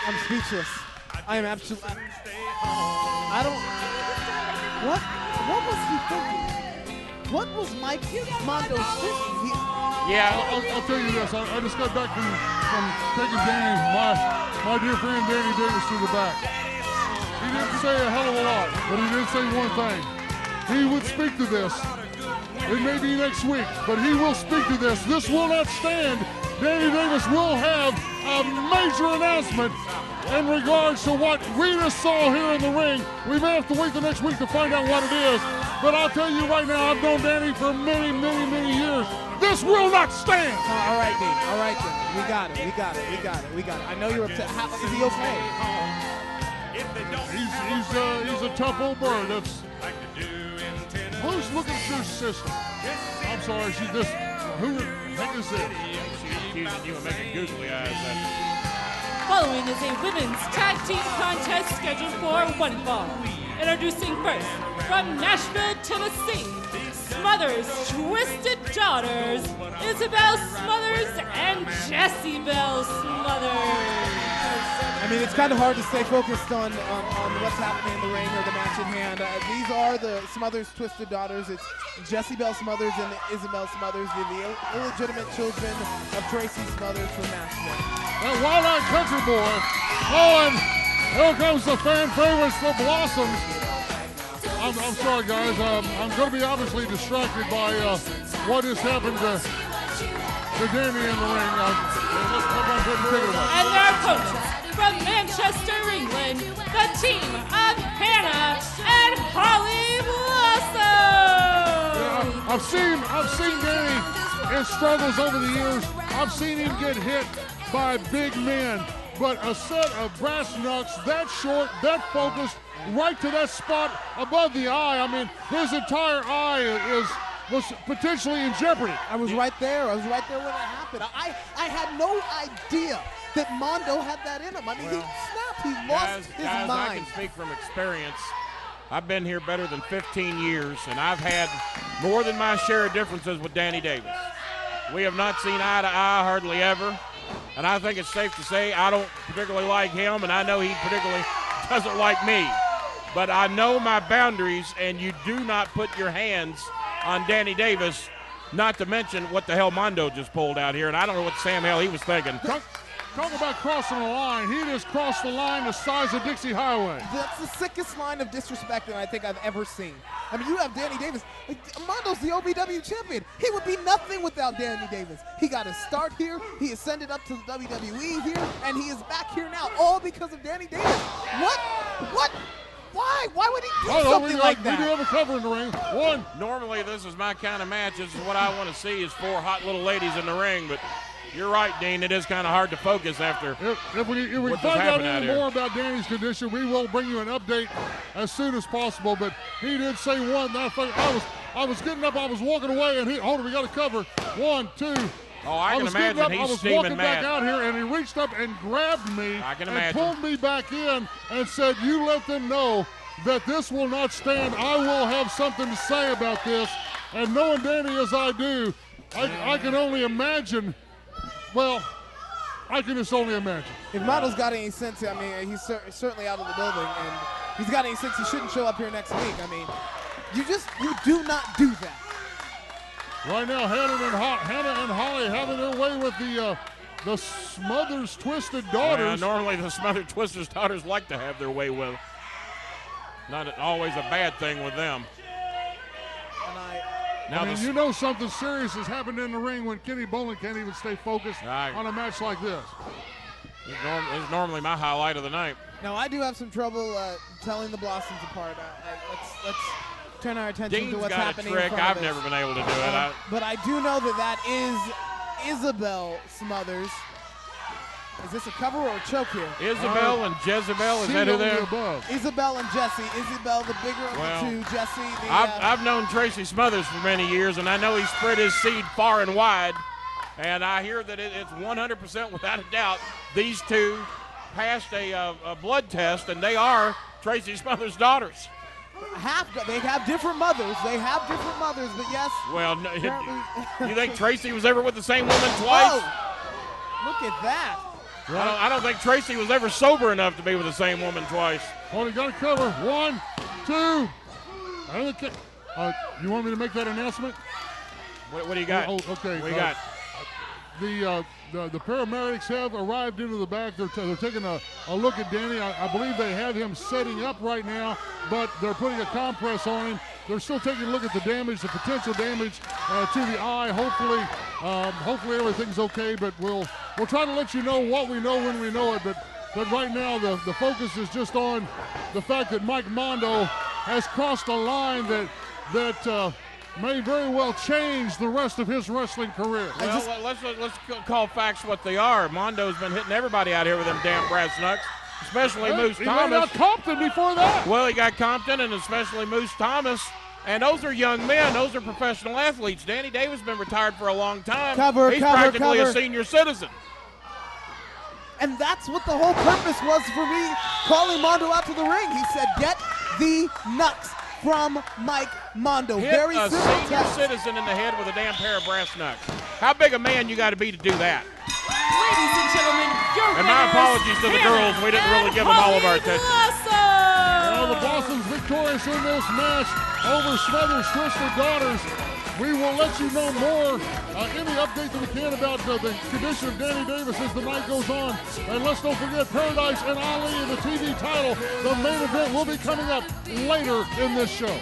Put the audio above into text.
I'm speechless. I am absolutely. I don't. What was he thinking? What was Mike Mondo thinking? Yeah, I'll tell you this. I just got back from taking Danny, my dear friend Danny Davis, to the back. He didn't say a hell of a lot, but he did say one thing. He would speak to this. It may be next week, but he will speak to this. This will not stand. Danny Davis will have a major announcement in regards to what we just saw here in the ring. We may have to wait the next week to find out what it is, but I'll tell you right now, I've known Danny for many, many, many years. This will not stand. All right, Dean. All right, then. We got it. I know you're upset. How is he okay? He's a tough old bird. That's who's looking at your sister? I'm sorry, who the heck is this? She's accusing you of making googly eyes. Following is a women's tag team contest scheduled for one fall. Introducing first, from Nashville, Tennessee, Smothers Twisted Daughters, Isabel Smothers and Jessie Belle Smothers. I mean, it's kind of hard to stay focused on what's happening in the ring or the match at hand. These are the Smothers Twisted Daughters. It's Jessie Belle Smothers and Isabel Smothers, the illegitimate children of Tracy Smothers from Nashville. That Wild-Eyed Country Boy. Oh, and here comes the fan favorites, the Blossoms. I'm sorry, guys. I'm going to be obviously distracted by what has happened to Danny in the ring. And their opponents from Manchester, England, the team of Hannah and Holly Blossom. Yeah, I've seen Danny in struggles over the years. I've seen him get hit by big men, but a set of brass knucks that short, that focused, right to that spot above the eye. I mean, his entire eye was potentially in jeopardy. I was right there. when it happened. I had no idea that Mondo had that in him. I mean, he snapped. He lost his mind. I can speak from experience. I've been here better than 15 years, and I've had more than my share of differences with Danny Davis. We have not seen eye to eye hardly ever, and I think it's safe to say I don't particularly like him, and I know he particularly doesn't like me. But I know my boundaries, and you do not put your hands on Danny Davis, not to mention what the hell Mondo just pulled out here, and I don't know what Sam hell he was thinking. Talk about crossing the line. He just crossed the line the size of Dixie Highway. That's the sickest line of disrespect that I think I've ever seen. I mean, you have Danny Davis. Mondo's the OVW champion. He would be nothing without Danny Davis. He got his start here. He ascended up to the WWE here, and he is back here now, all because of Danny Davis. What? Why? Why would he do something like that? We do have a cover in the ring. One. Normally, this is my kind of match. This is what I want to see is four hot little ladies in the ring, but you're right, Dean. It is kind of hard to focus after If we find out any more about Danny's condition, we will bring you an update as soon as possible. But he did say one. I was getting up, I was walking away, and hold on, we got to cover. 1, 2. Oh, I can imagine up, he's I was steaming walking mad. back out here, and he reached up and grabbed me and pulled me back in and said, "You let them know that this will not stand. I will have something to say about this." And knowing Danny as I do, I can only imagine. Well, I can just only imagine. If Mondo's got any sense, I mean, he's certainly out of the building, and if he's got any sense, he shouldn't show up here next week. I mean, you do not do that. Right now, Hannah and Holly having their way with the Smothers Twisted Daughters. Normally, the Smothers Twisted Daughters like to have their way with. Not always a bad thing with them. And you know something serious has happened in the ring when Kenny Bolin can't even stay focused on a match like this. It's normally my highlight of the night. Now, I do have some trouble telling the Blossoms apart. Let's turn our attention to what's happening. Dean's got a trick. I've never been able to do it. But I do know that is Isabel Smothers. Is this a cover or a choke here? Isabel and Jezebel, is that who they are? Isabel and Jessie. Isabel, the bigger of the two. Jessie, I've known Tracy Smothers for many years, and I know he spread his seed far and wide. And I hear that it's 100% without a doubt these two passed a blood test, and they are Tracy Smothers' daughters. They have different mothers. But yes. Well, you think Tracy was ever with the same woman twice? Whoa. Look at that. I don't think Tracy was ever sober enough to be with the same woman twice. Oh, he got a cover. 1, 2. You want me to make that announcement? What do you got? Oh, okay. What do you got? The paramedics have arrived into the back. They're taking a look at Danny. I believe they have him setting up right now, but they're putting a compress on him. They're still taking a look at the damage, the potential damage to the eye. Hopefully everything's okay, but we'll try to let you know what we know when we know it. But right now the focus is just on the fact that Mike Mondo has crossed a line that may very well change the rest of his wrestling career. Well, let's call facts what they are. Mondo's been hitting everybody out here with them damn brass knucks, especially Moose Thomas. He got Compton before that. Well, he got Compton and especially Moose Thomas. And those are young men. Those are professional athletes. Danny Davis has been retired for a long time. He's practically a senior citizen. And that's what the whole purpose was for me calling Mondo out to the ring. He said, get the knucks from Mike Mondo. Hit Very a simple senior test. citizen in the head with a damn pair of brass knucks. How big a man you got to be to do that? Ladies and gentlemen, your And my winners, apologies to the girls. We didn't really give them all of our attention. Well, the Blossom's victorious in this match over Smothers' Twisted Daughters. We will let you know more, any update that we can about the condition of Danny Davis as the night goes on. And let's don't forget Paradise and Ali in the TV title. The main event will be coming up later in this show.